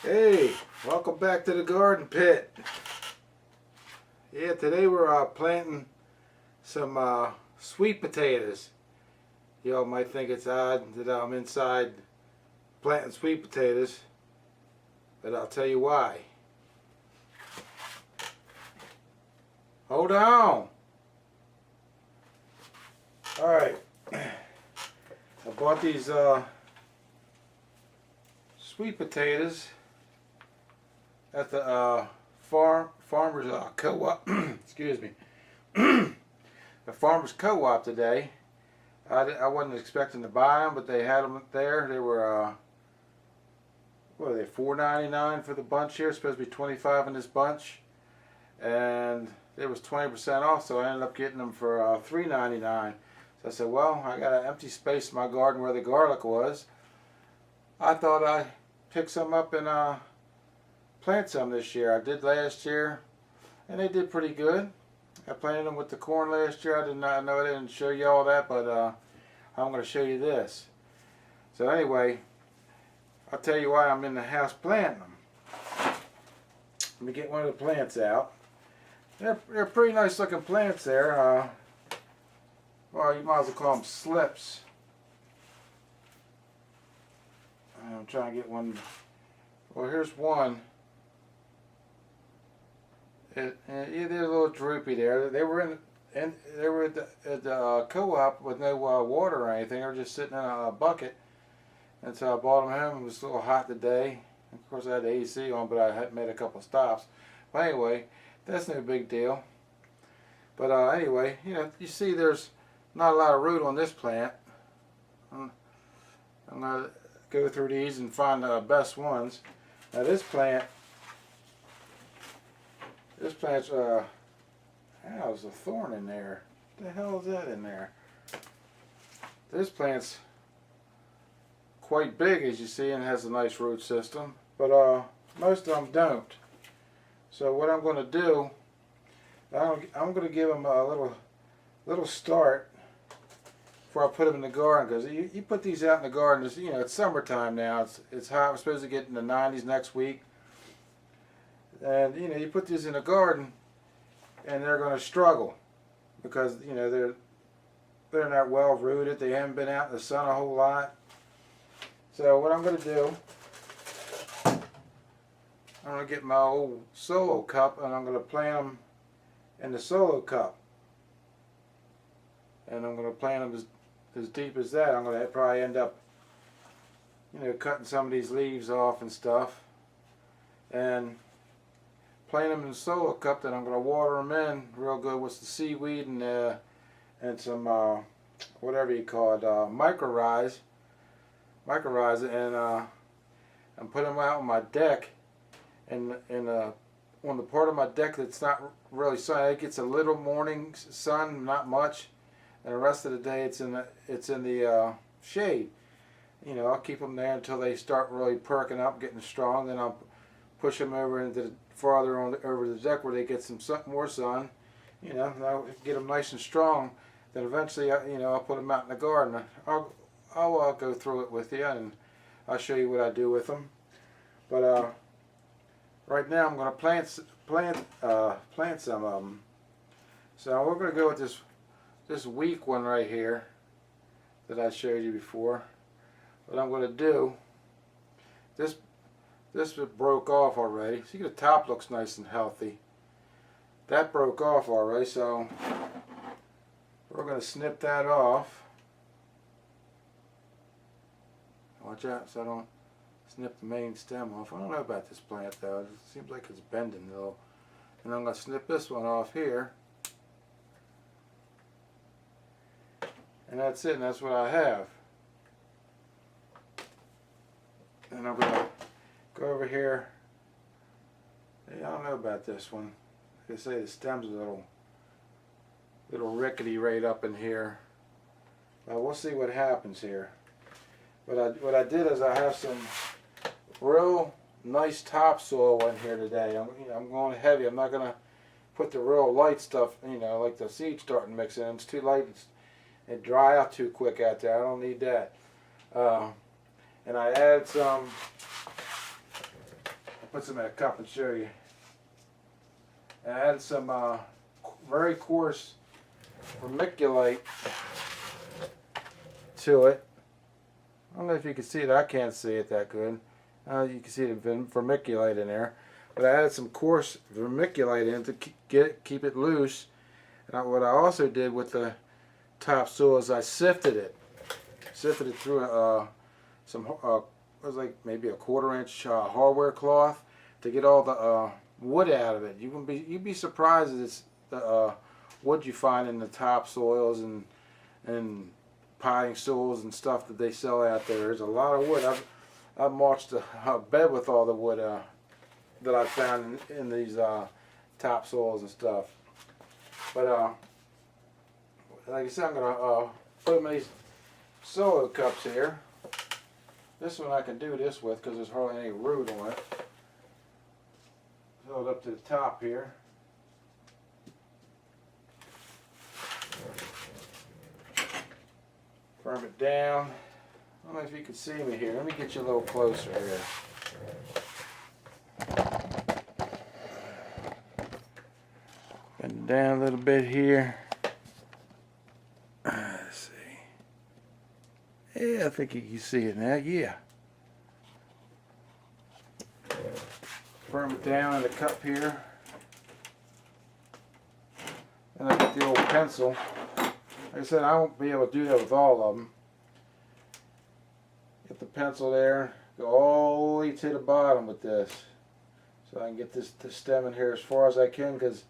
Hey, welcome back to the garden pit. Yeah, today we're planting some sweet potatoes. Y'all might think it's odd that I'm inside planting sweet potatoes, but I'll tell you why. Hold on. Alright, I bought these sweet potatoes at the farmer's co-op. Excuse me. The farmer's co-op today. I wasn't expecting to buy them, but they had them there. They were what are they, $4.99 for the bunch here. It's supposed to be 25 in this bunch, and it was 20% off, so I ended up getting them for $3.99. So I said, well, I got an empty space in my garden where the garlic was. I thought I'd pick some up and plant some this year. I did last year, and they did pretty good. I planted them with the corn last year. I did not know, I didn't show you all that, but I'm going to show you this. So anyway, I'll tell you why I'm in the house planting them. Let me get one of the plants out. They're pretty nice looking plants there. Well, you might as well call them slips. I'm trying to get one. Well, here's one. Yeah, they're a little droopy there. They were at the co-op with no water or anything. They were just sitting in a bucket. And so I brought them home. It was a little hot today. Of course, I had the AC on, but I had made a couple stops. But anyway, that's no big deal. But anyway, you see there's not a lot of root on this plant. I'm going to go through these and find the best ones. Now this plant's there's a thorn in there. What the hell is that in there? This plant's quite big, as you see, and has a nice root system, but most of them don't. So what I'm going to do, I'm going to give them a little start before I put them in the garden, because you put these out in the garden. It's summertime now. It's hot. We're supposed to get in the 90s next week, and you put these in the garden, and they're going to struggle because they're not well rooted. They haven't been out in the sun a whole lot. So what I'm going to do, I'm going to get my old solo cup, and I'm going to plant them in the solo cup, and I'm going to plant them as deep as that. I'm going to probably end up cutting some of these leaves off and stuff, and plant them in the solo cup. Then I'm going to water them in real good with the seaweed and some whatever you call it, mycorrhiza, and put them out on my deck, and on the part of my deck that's not really sun. It gets a little morning sun, not much, and the rest of the day it's in the shade. I'll keep them there until they start really perking up, getting strong. Then I'll push them over into farther over the deck where they get some more sun. And I'll get them nice and strong. Then eventually, I'll put them out in the garden. I'll go through it with you, and I'll show you what I do with them. But right now I'm going to plant some of them. So we're going to go with this weak one right here that I showed you before. What I'm going to do, this broke off already. See, the top looks nice and healthy. That broke off already, so we're going to snip that off. Watch out so I don't snip the main stem off. I don't know about this plant though. It seems like it's bending a little. And I'm going to snip this one off here. And that's it, and that's what I have. And I'm going to go over here. I don't know about this one. Like I say, the stem's a little rickety right up in here. We'll see what happens here. What I did is I have some real nice topsoil in here today. I'm going heavy. I'm not going to put the real light stuff, like the seed starting mix in. It's too light. It dry out too quick out there. I don't need that. And I added some put some in a cup and show you. And I added some very coarse vermiculite to it. I don't know if you can see it. I can't see it that good. You can see the vermiculite in there. But I added some coarse vermiculite in to keep it loose. And what I also did with the topsoil is I sifted it. Sifted it through some it was like maybe a 1/4 inch hardware cloth to get all the wood out of it. You'd be surprised at the wood you find in the topsoils and potting soils and stuff that they sell out there. There's a lot of wood. I've mulched a bed with all the wood that I found in these topsoils and stuff. But like I said, I'm gonna put them in these solo cups here. This one I can do this with because there's hardly any root on it. Fill it up to the top here. Firm it down. I don't know if you can see me here. Let me get you a little closer here. Bend it down a little bit here. Let's see. Yeah, I think you can see it now. Yeah. Firm it down in the cup here. And I get the old pencil. Like I said, I won't be able to do that with all of them. Get the pencil there. Go all the way to the bottom with this. So I can get this stem in here as far as I can, because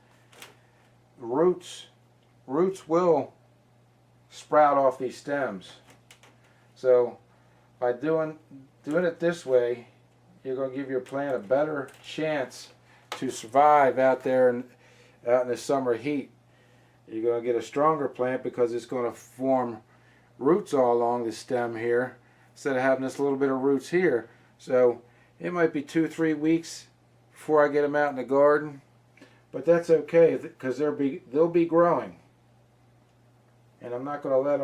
roots will sprout off these stems. So by doing it this way, you're going to give your plant a better chance to survive out there out in the summer heat. You're going to get a stronger plant because it's going to form roots all along the stem here instead of having this little bit of roots here. So it might be 2-3 weeks before I get them out in the garden, but that's okay because they'll be growing, and I'm not going to let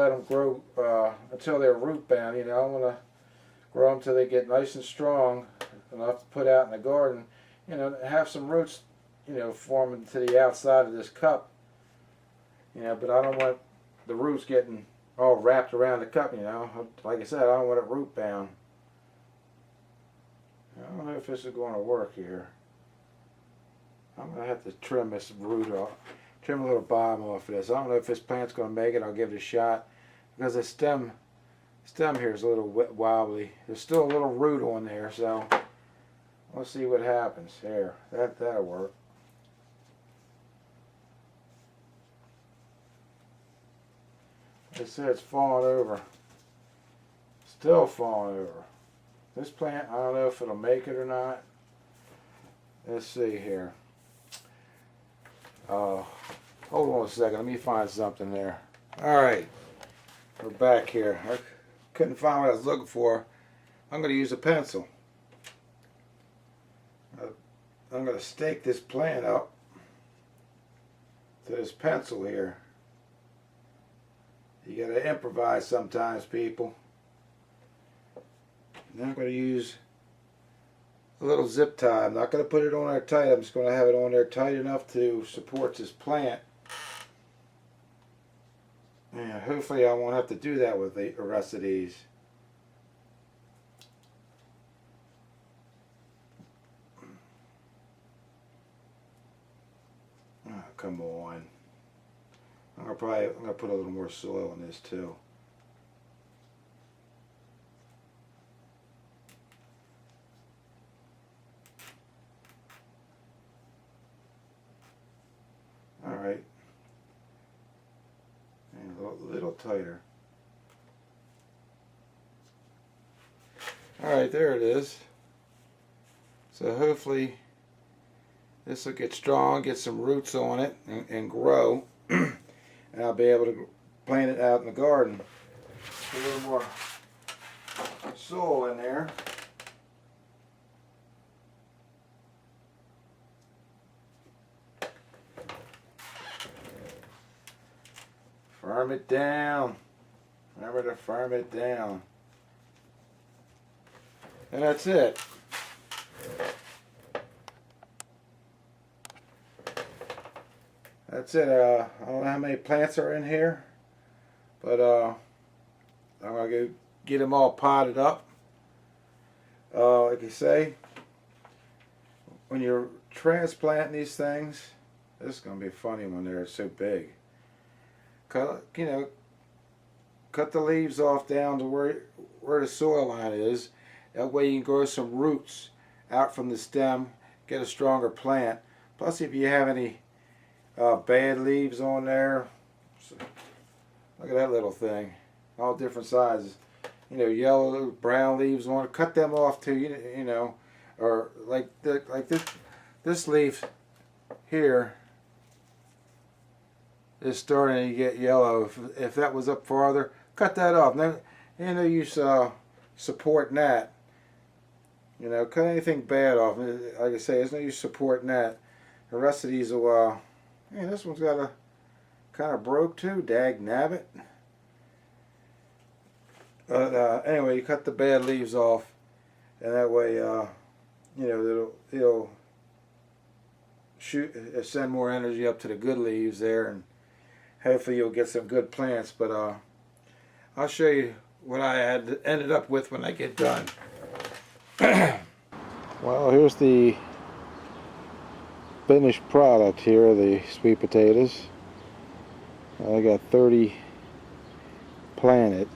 them grow until they're root bound. You know, I'm going to grow them till they get nice and strong enough to put out in the garden. You know, have some roots, you know, forming to the outside of this cup. You know, but I don't want the roots getting all wrapped around the cup. You know, like I said, I don't want it root bound. I don't know if this is going to work here. I'm going to have to trim this root off, trim a little bottom off of this. I don't know if this plant's going to make it. I'll give it a shot because the stem here is a little wobbly. There's still a little root on there, so we'll see what happens. There, that'll work. Like I said, it's falling over. Still falling over. This plant, I don't know if it'll make it or not. Let's see here. Hold on a second. Let me find something there. Alright. We're back here. I couldn't find what I was looking for. I'm going to use a pencil. I'm going to stake this plant up to this pencil here. You got to improvise sometimes, people. Now I'm going to use a little zip tie. I'm not going to put it on there tight. I'm just going to have it on there tight enough to support this plant. And hopefully I won't have to do that with the rest of these. Oh, come on. I'm going to put a little more soil in this too. Alright, and a little tighter. Alright, there it is. So hopefully this will get strong, get some roots on it, and grow. And I'll be able to plant it out in the garden. A little more soil in there. Firm it down. Remember to firm it down. And that's it. That's it. I don't know how many plants are in here, but I'm going to go get them all potted up. Like you say, when you're transplanting these things, this is going to be funny when they're so big. Cut the leaves off down to where the soil line is. That way you can grow some roots out from the stem, get a stronger plant. Plus, if you have any bad leaves on there, look at that little thing, all different sizes. Yellow, brown leaves on it. Cut them off too. You know, or like this leaf here is starting to get yellow. If that was up farther, cut that off. No use supporting that. Cut anything bad off. Like I say, there's no use supporting that. The rest of these will. This one's got a kind of broke too. Dag nabbit. But anyway, you cut the bad leaves off, and that way, it'll send more energy up to the good leaves there, and hopefully you'll get some good plants. But I'll show you what I ended up with when I get done. Well, here's the finished product here, the sweet potatoes. I got 30 planted.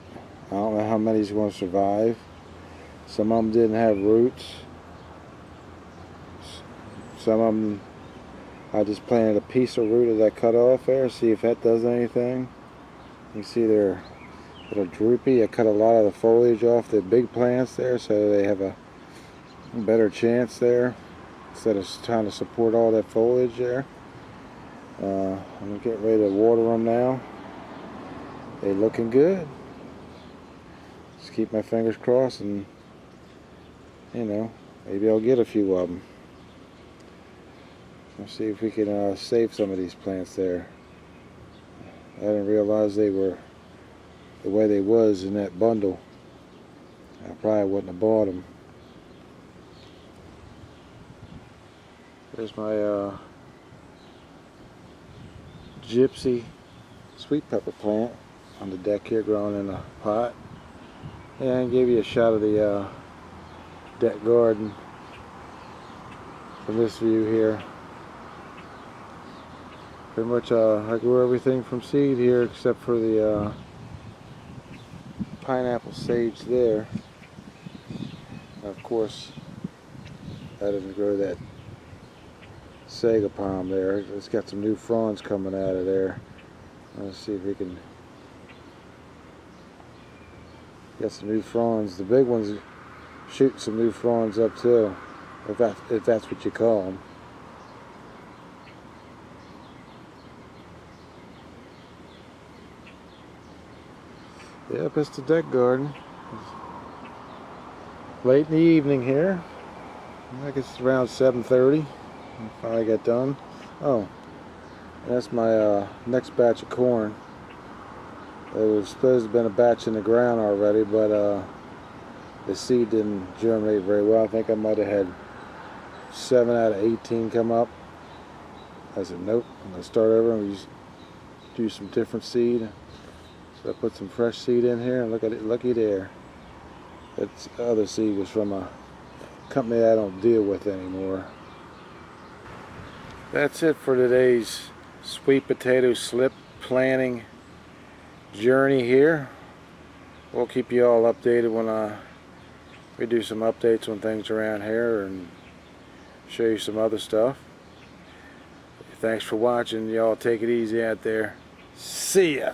I don't know how many's going to survive. Some of them didn't have roots. Some of them, I just planted a piece of root that I cut off there, see if that does anything. You see they're a little droopy. I cut a lot of the foliage off the big plants there so they have a better chance there instead of trying to support all that foliage there. I'm getting ready to water them now. They're looking good. Just keep my fingers crossed, and maybe I'll get a few of them. Let's see if we can save some of these plants there. I didn't realize they were the way they was in that bundle. I probably wouldn't have bought them. There's my gypsy sweet pepper plant on the deck here, growing in a pot. And I gave you a shot of the deck garden from this view here. Pretty much I grew everything from seed here except for the pineapple sage there. And of course, I didn't grow that sago palm there. It's got some new fronds coming out of there. Let's see if we can get some new fronds. The big ones shoot some new fronds up too, if that's what you call them. Yep, it's the deck garden. Late in the evening here. I think it's around 7:30. I finally got done. Oh, that's my next batch of corn. There was supposed to have been a batch in the ground already, but the seed didn't germinate very well. I think I might have had 7 out of 18 come up. I said, nope, I'm going to start over and do some different seed. So I put some fresh seed in here, and look at it, looky there. That other seed was from a company I don't deal with anymore. That's it for today's sweet potato slip planting journey here. We'll keep you all updated when we do some updates on things around here and show you some other stuff. Thanks for watching. Y'all take it easy out there. See ya.